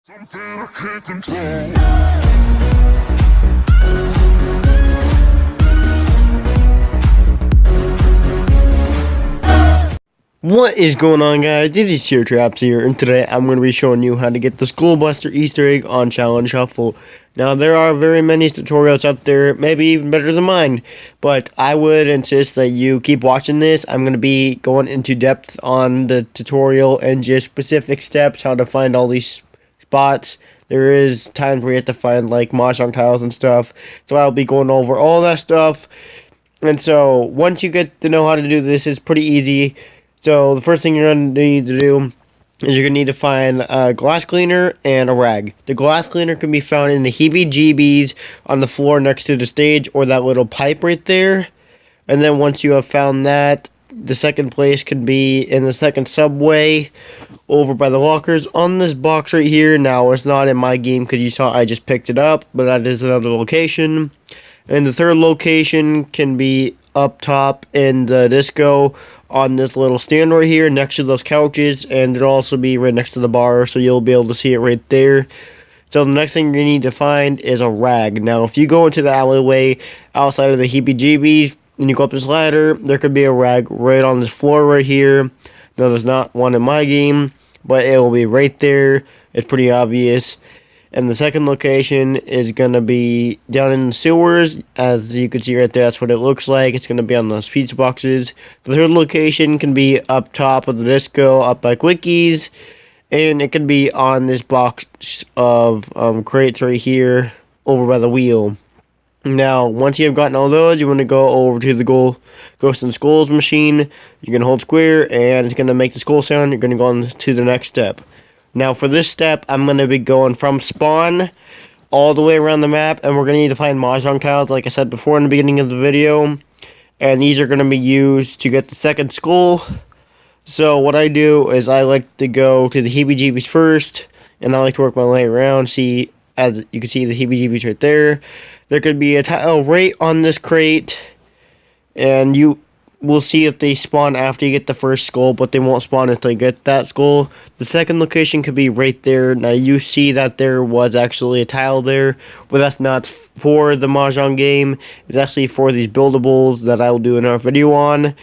Something I can't control. What is going on, guys? It is TeArTraps here, and today I'm going to be showing you how to get the Skull Buster Easter egg on SHAOLIN Shuffle. Now, there are very many tutorials out there, maybe even better than mine, but I would insist that you keep watching this. I'm going to be going into depth on the tutorial and just specific steps, how to find all these spots. There is times where you have to find, like, mahjong tiles and stuff, so I'll be going over all that stuff. And so, once you get to know how to do this, it's pretty easy. So the first thing you're going to need to do is you're going to need to find a glass cleaner and a rag. The glass cleaner can be found in the heebie-jeebies on the floor next to the stage, or that little pipe right there. And then once you have found that, the second place can be in the second subway over by the lockers on this box right here. Now, it's not in my game because you saw I just picked it up, but that is another location. And the third location can be up top in the disco on this little stand right here next to those couches, and it'll also be right next to the bar, so you'll be able to see it right there. So the next thing you need to find is a rag. Now, if you go into the alleyway outside of the heebie-jeebies and you go up this ladder, there could be a rag right on this floor right here. Now, there's not one in my game, but it will be right there. It's pretty obvious. And the second location is going to be down in the sewers. As you can see right there, that's what it looks like. It's going to be on those pizza boxes. The third location can be up top of the disco, up by Quickies. And it can be on this box of crates right here, over by the wheel. Now, once you have gotten all those, you want to go over to the Ghost and Skulls machine. You're going to hold square, and it's going to make the skull sound. You're going to go on to the next step. Now, for this step, I'm going to be going from spawn all the way around the map, and we're going to need to find mahjong tiles, like I said before in the beginning of the video. And these are going to be used to get the second skull. So, what I do is I like to go to the heebie-jeebies first, and I like to work my way around. See, as you can see the heebie-jeebies right there. There could be a tile right on this crate, and you will see if they spawn after you get the first skull, but they won't spawn until you get that skull. The second location could be right there. Now, you see that there was actually a tile there, but that's not for the mahjong game. It's actually for these buildables that I will do another video on.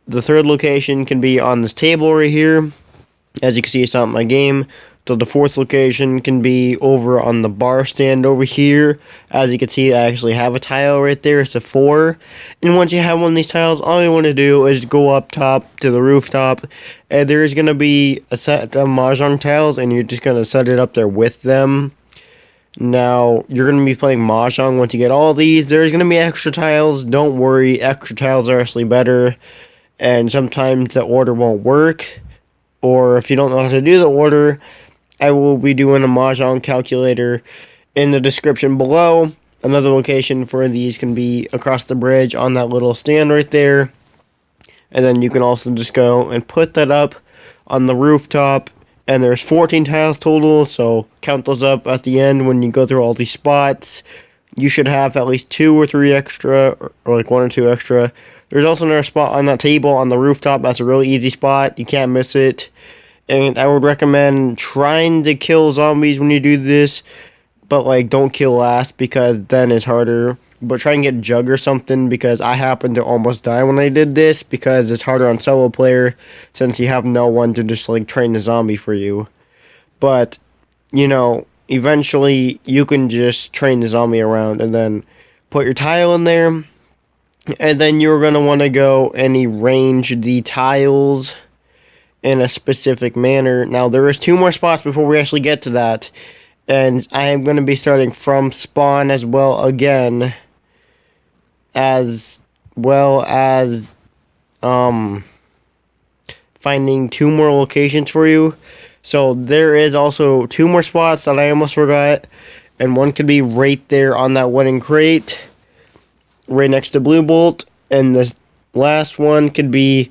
The third location can be on this table right here. As you can see, it's not in my game. So the fourth location can be over on the bar stand over here. As you can see, I actually have a tile right there. It's a 4. And once you have one of these tiles, all you want to do is go up top to the rooftop. And there is going to be a set of mahjong tiles, and you're just going to set it up there with them. Now, you're going to be playing mahjong once you get all these. There's going to be extra tiles. Don't worry, extra tiles are actually better. And sometimes the order won't work. Or if you don't know how to do the order, I will be doing a mahjong calculator in the description below. Another location for these can be across the bridge on that little stand right there. And then you can also just go and put that up on the rooftop. And there's 14 tiles total, so count those up at the end when you go through all these spots. You should have at least 2 or 3 extra, or like 1 or 2 extra. There's also another spot on that table on the rooftop. That's a really easy spot. You can't miss it. And I would recommend trying to kill zombies when you do this, but like don't kill last because then it's harder. But try and get Jug or something, because I happened to almost die when I did this, because it's harder on solo player since you have no one to just like train the zombie for you. But, you know, eventually you can just train the zombie around and then put your tile in there. And then you're going to want to go and arrange the tiles in a specific manner. Now, there is 2 more spots before we actually get to that. And I am going to be starting from spawn as well again. As well as finding 2 more locations for you. So there is also 2 more spots that I almost forgot. And one could be right there on that wooden crate, right next to Blue Bolt. And the last one could be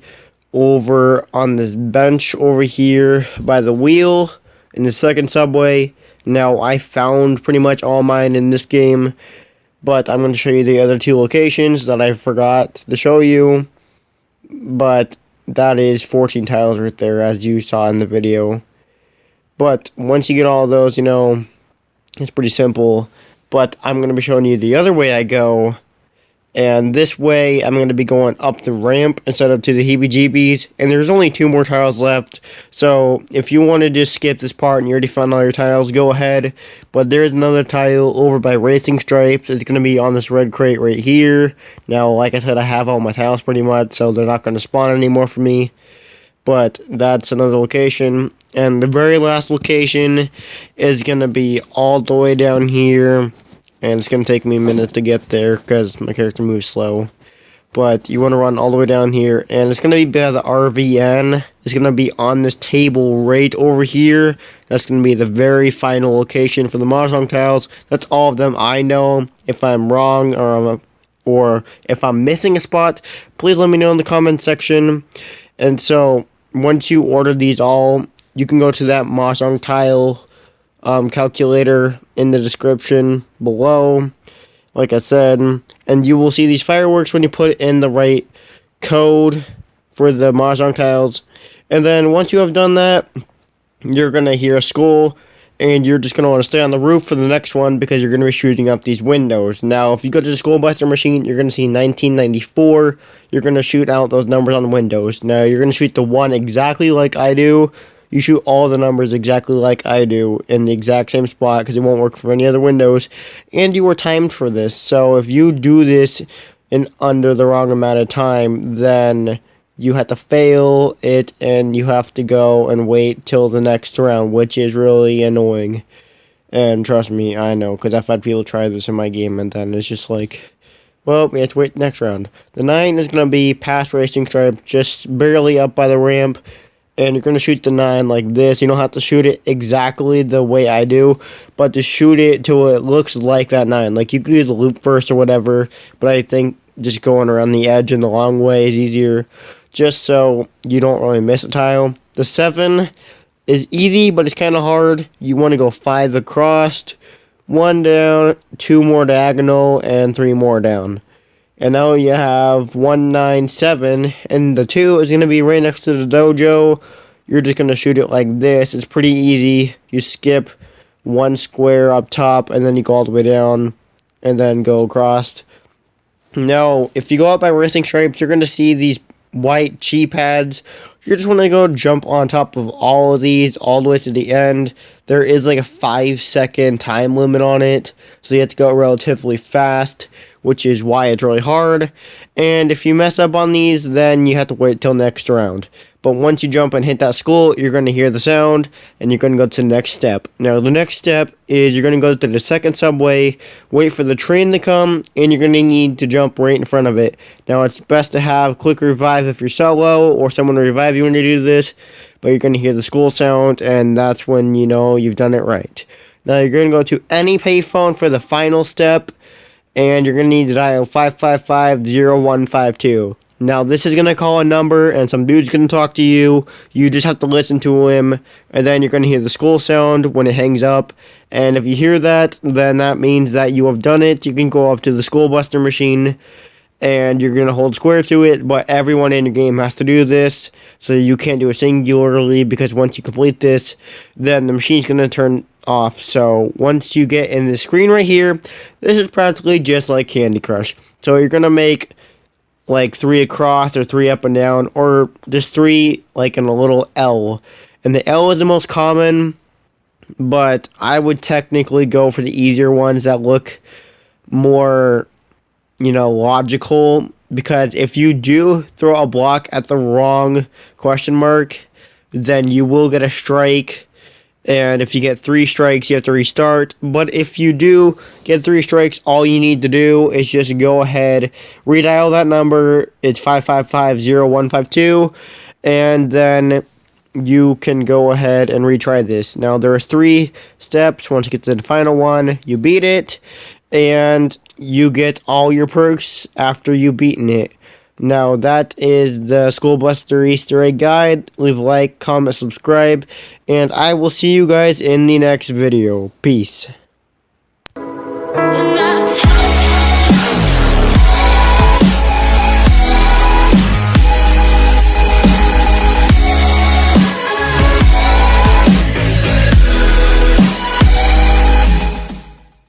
over on this bench over here by the wheel in the second subway. Now, I found pretty much all mine in this game, but I'm going to show you the other 2 locations that I forgot to show you. But that is 14 tiles right there, as you saw in the video. But once you get all those, it's pretty simple. But I'm going to be showing you the other way I go. And this way, I'm going to be going up the ramp instead of to the heebie-jeebies. And there's only 2 more tiles left. So, if you want to just skip this part and you already found all your tiles, go ahead. But there's another tile over by Racing Stripes. It's going to be on this red crate right here. Now, like I said, I have all my tiles pretty much, so they're not going to spawn anymore for me. But that's another location. And the very last location is going to be all the way down here. And it's going to take me a minute to get there because my character moves slow. But you want to run all the way down here. And it's going to be by the RVN. It's going to be on this table right over here. That's going to be the very final location for the Mahjong tiles. That's all of them I know. If I'm wrong or if I'm missing a spot, please let me know in the comment section. And so, once you order these all, you can go to that Mahjong tile calculator in the description below, like I said, and you will see these fireworks when you put in the right code for the Mahjong tiles. And then once you have done that, you're going to hear a skull, and you're just going to want to stay on the roof for the next one because you're going to be shooting up these windows. Now, if you go to the Skull Buster machine, you're going to see 1994. You're going to shoot out those numbers on the windows. Now, you're going to shoot the one exactly like I do. You shoot all the numbers exactly like I do in the exact same spot because it won't work for any other windows. And you were timed for this. So if you do this in under the wrong amount of time, then you have to fail it and you have to go and wait till the next round, which is really annoying. And trust me, I know, because I've had people try this in my game and then it's just like, well, we have to wait the next round. The 9 is going to be past Racing Stripe, just barely up by the ramp. And you're going to shoot the 9 like this. You don't have to shoot it exactly the way I do, but to shoot it till it looks like that 9. Like, you could do the loop first or whatever, but I think just going around the edge in the long way is easier, just so you don't really miss a tile. The 7 is easy, but it's kind of hard. You want to go 5 across, 1 down, 2 more diagonal, and 3 more down. And now you have 197, and the 2 is going to be right next to the dojo. You're just going to shoot it like this. It's pretty easy. You skip 1 square up top, and then you go all the way down, and then go across. Now, if you go up by Racing Stripes, you're going to see these white chi pads. You just want to go jump on top of all of these all the way to the end. There is like a 5-second time limit on it, so you have to go relatively fast, which is why it's really hard. And if you mess up on these, then you have to wait till next round. But once you jump and hit that skull, you're going to hear the sound, and you're going to go to the next step. Now, the next step is you're going to go to the second subway, wait for the train to come, and you're going to need to jump right in front of it. Now, it's best to have quick revive if you're solo, or someone to revive you when you do this, but you're going to hear the skull sound, and that's when you know you've done it right. Now, you're going to go to any payphone for the final step, and you're going to need to dial 555-0152. Now, this is going to call a number, and some dude's going to talk to you. You just have to listen to him, and then you're going to hear the skull sound when it hangs up. And if you hear that, then that means that you have done it. You can go up to the Skull Buster machine, and you're going to hold square to it, but everyone in your game has to do this, so you can't do it singularly, because once you complete this, then the machine's going to turn off. So once you get in the screen right here, this is practically just like Candy Crush. So you're going to make like 3 across or 3 up and down, or just 3 like in a little L. And the L is the most common, but I would technically go for the easier ones that look more, logical, because if you do throw a block at the wrong question mark, then you will get a strike. And if you get 3 strikes, you have to restart. But if you do get 3 strikes, all you need to do is just go ahead, redial that number. It's 555-0152. And then you can go ahead and retry this. Now, there are 3 steps. Once you get to the final one, you beat it. And you get all your perks after you've beaten it. Now, that is the Skull Buster Easter egg guide. Leave a like, comment, subscribe, and I will see you guys in the next video. Peace.